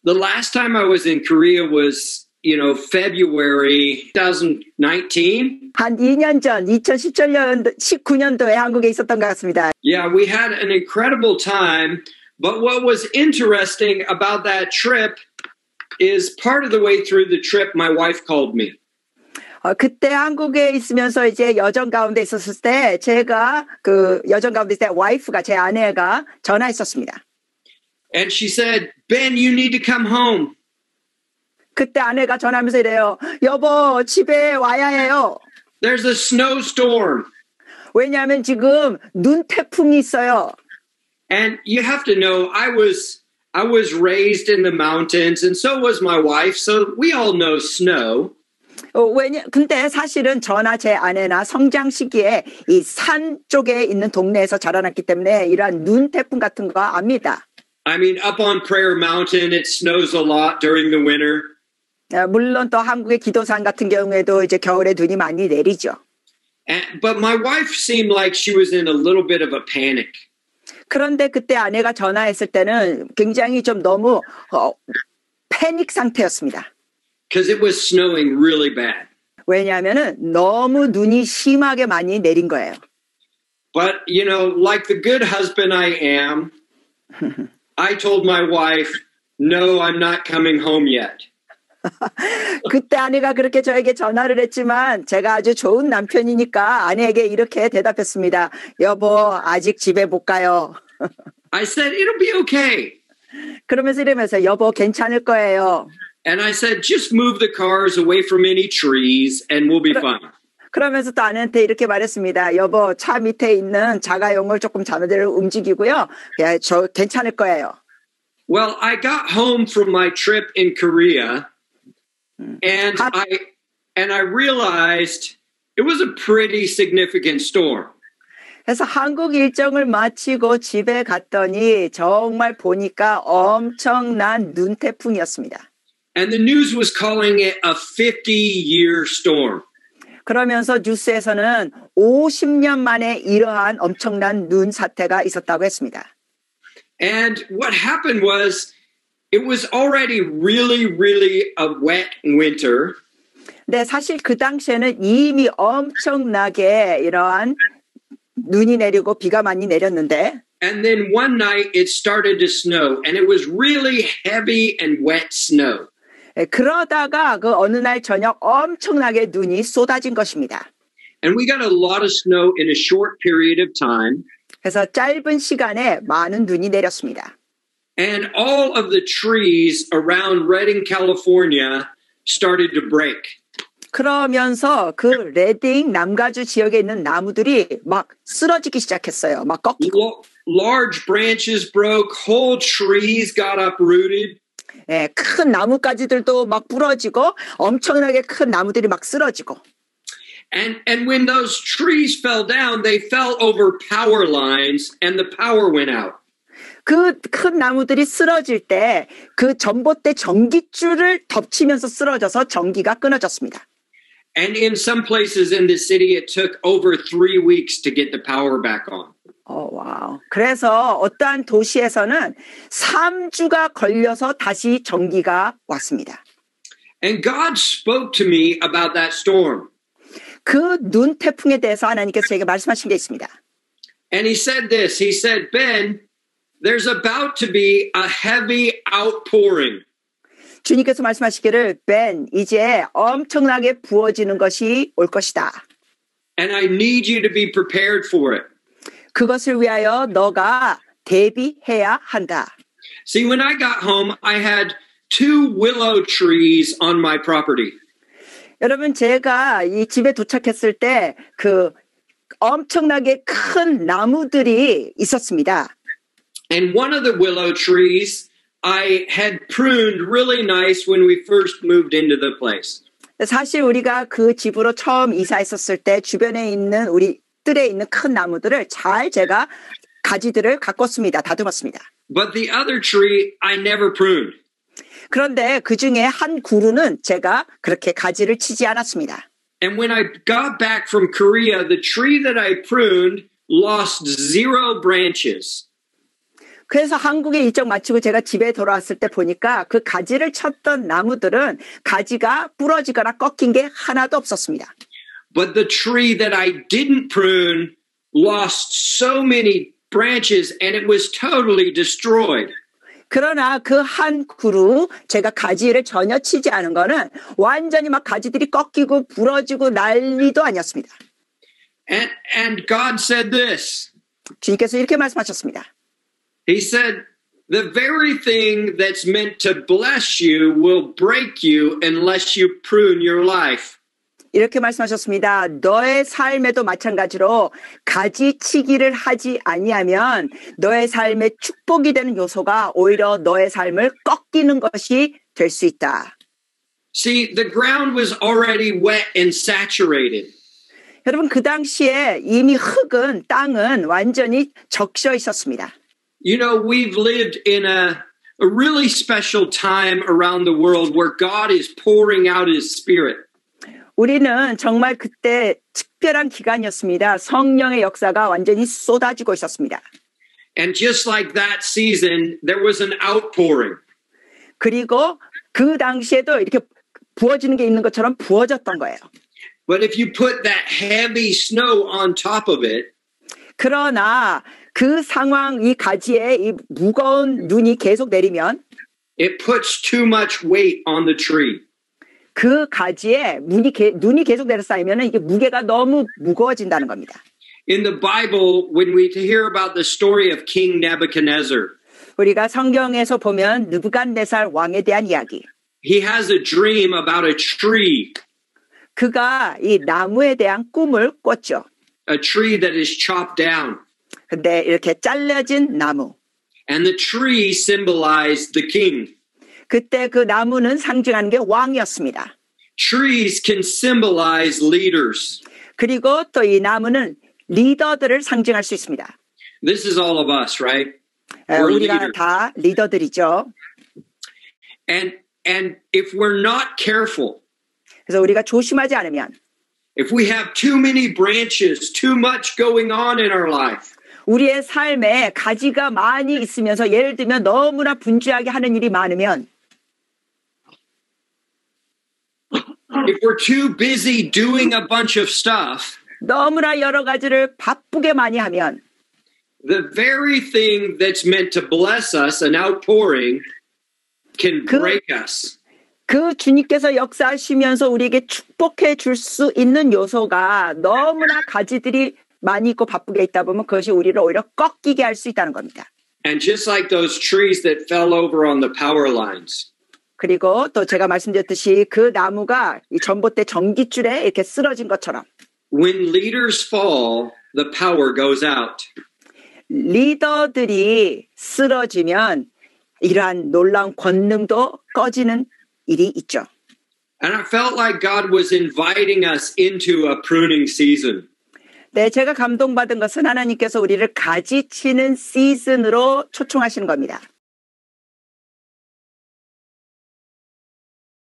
The last time I was in Korea was, February 2019. 한 2년 전, 2017년, 19년도에 한국에 있었던 것 같습니다. Yeah, we had an incredible time. But what was interesting about that trip is part of the way through the trip, my wife called me. 그때 한국에 있으면서 이제 여정 가운데 있었을 때 제가 그 여정 가운데 있을 때 와이프가 제 아내가 전화했었습니다. And she said, Ben, you need to come home. 그때 아내가 전화하면서 이래요. 여보, 집에 와야 해요. There's a snowstorm. 왜냐하면 지금 눈 태풍이 있어요. And you have to know, I was raised in the mountains, and so was my wife. So we all know snow. 근데 사실은 저나 제 아내나 성장 시기에 이 산 쪽에 있는 동네에서 자라났기 때문에 이러한 눈 태풍 같은 거 압니다. I mean, up on Prayer Mountain, it snows a lot during the winter. 물론 또 한국의 기도산 같은 경우에도 이제 겨울에 눈이 많이 내리죠. But my wife seemed like she was in a little bit of a panic. 그런데 그때 아내가 전화했을 때는 굉장히 좀 너무 패닉 상태였습니다. Because it was snowing really bad. 왜냐하면은 너무 눈이 심하게 많이 내린 거예요. But, like the good husband I am, I told my wife, no, I'm not coming home yet. 그때 아내가 그렇게 저에게 전화를 했지만 제가 아주 좋은 남편이니까 아내에게 이렇게 대답했습니다. 여보, 아직 집에 못 가요. I said, it'll be okay. 그러면서 이러면서 여보, 괜찮을 거예요. And I said, just move the cars away from any trees and we'll be fine. 그러면서 또 아내한테 이렇게 말했습니다. 여보, 차 밑에 있는 자가용을 조금 자녀들을 움직이고요. 저 괜찮을 거예요. Well, I got home from my trip in Korea and I realized it was a pretty significant storm. 그래서 한국 일정을 마치고 집에 갔더니 정말 보니까 엄청난 눈 태풍이었습니다. And the news was calling it a 50-year storm. 그러면서 뉴스에서는 50년 만에 이러한 엄청난 눈 사태가 있었다고 했습니다. And what happened was it was already really, really a wet winter. 네, 사실 그 당시에는 이미 엄청나게 이러한 눈이 내리고 비가 많이 내렸는데 And then one night it started to snow and it was really heavy and wet snow. 그러다가 그 어느 날 저녁 엄청나게 눈이 쏟아진 것입니다. And we got a lot of snow in a short period of time. 그래서 짧은 시간에 많은 눈이 내렸습니다. And all of the trees around Redding, California started to break. 그러면서 그 레딩 남가주 지역에 있는 나무들이 막 쓰러지기 시작했어요. 막 꺾이고. Large branches broke, whole trees got uprooted. 예, 큰 나뭇가지들도 막 부러지고 엄청나게 큰 나무들이 막 쓰러지고. And when those trees fell down, they fell over power lines and the power went out. 그 큰 나무들이 쓰러질 때 그 전봇대 전기줄을 덮치면서 쓰러져서 전기가 끊어졌습니다. And in some places in the city, it took over 3 weeks to get the power back on. 와우. 그래서 어떠한 도시에서는 3주가 걸려서 다시 전기가 왔습니다. And God spoke to me about that storm. 그 눈 태풍에 대해서 하나님께서 제게 말씀하신 게 있습니다. And he said this. He said, Ben, there's about to be a heavy outpouring. 주님께서 말씀하시기를 벤, 이제 엄청나게 부어지는 것이 올 것이다. And I need you to be prepared for it. 그것을 위하여 너가 대비해야 한다. See, when I got home, I had 2 willow trees on my property. 여러분, 제가 이 집에 도착했을 때 그 엄청나게 큰 나무들이 있었습니다. And one of the willow trees I had pruned really nice when we first moved into the place. 사실 우리가 그 집으로 처음 이사했었을 때 주변에 있는 우리 뜰에 있는 큰 나무들을 잘 제가 가지들을 가꿨습니다. 다듬었습니다. But the other tree I never pruned. 그런데 그 중에 한 그루는 제가 그렇게 가지를 치지 않았습니다. And when I got back from Korea, the tree that I pruned lost 0 branches. 그래서 한국에 일정 마치고 제가 집에 돌아왔을 때 보니까 그 가지를 쳤던 나무들은 가지가 부러지거나 꺾인 게 하나도 없었습니다. But the tree that I didn't prune lost so many branches and it was totally destroyed. 그러나 그 한 그루 제가 가지를 전혀 치지 않은 거는 완전히 막 가지들이 꺾이고 부러지고 난리도 아니었습니다. And God said this. 주님께서 이렇게 말씀하셨습니다. He said, the very thing that's meant to bless you will break you unless you prune your life. 이렇게 말씀하셨습니다. 너의 삶에도 마찬가지로 가지치기를 하지 아니하면 너의 삶에 축복이 되는 요소가 오히려 너의 삶을 꺾이는 것이 될 수 있다. See, the ground was already wet and saturated. 여러분 그 당시에 이미 땅은 완전히 적셔 있었습니다. You know, we've lived in a really special time around the world where God is pouring out His Spirit. 우리는 정말 그때 특별한 기간이었습니다. 성령의 역사가 완전히 쏟아지고 있었습니다. And just like that season, there was an outpouring. 그리고 그 당시에도 이렇게 부어지는 게 있는 것처럼 부어졌던 거예요. But if you put that heavy snow on top of it, 그러나 그 상황, 이 가지에 이 무거운 눈이 계속 내리면 it puts too much weight on the tree. 그 가지에 눈이 계속 내려 쌓이면 이게 무게가 너무 무거워진다는 겁니다. In the Bible, when we hear about the story of King Nebuchadnezzar, 우리가 성경에서 보면 느부갓네살 왕에 대한 이야기. he has a dream about a tree. 그가 이 나무에 대한 꿈을 꿨죠. A tree that is chopped down. 근데 이렇게 잘라진 나무. And the tree symbolized the king. 그때 그 나무는 상징하는 게 왕이었습니다. Trees can symbolize leaders. 그리고 또 이 나무는 리더들을 상징할 수 있습니다. This is all of us, right? We're 우리가 leaders. 다 리더들이죠. And if we're not careful, 그래서 우리가 조심하지 않으면 if we have too many branches, too much going on in our life, 우리의 삶에 가지가 많이 있으면서 예를 들면 너무나 분주하게 하는 일이 많으면 if we're too busy doing a bunch of stuff, 너무나 여러 가지를 바쁘게 많이 하면 the very thing that's meant to bless us, an outpouring, can break us. 그 주님께서 역사하시면서 우리에게 축복해 줄 수 있는 요소가 너무나 가지들이 많이 있고 바쁘게 있다 보면 그것이 우리를 오히려 꺾이게 할 수 있다는 겁니다. And just like those trees that fell over on the power lines, 그리고 또 제가 말씀드렸듯이 그 나무가 이 전봇대 전깃줄에 이렇게 쓰러진 것처럼 when leaders fall, the power goes out. 리더들이 쓰러지면 이러한 놀라운 권능도 꺼지는 일이 있죠. And I felt like God was inviting us into a pruning season. 네, 제가 감동받은 것은 하나님께서 우리를 가지치는 시즌으로 초청하시는 겁니다.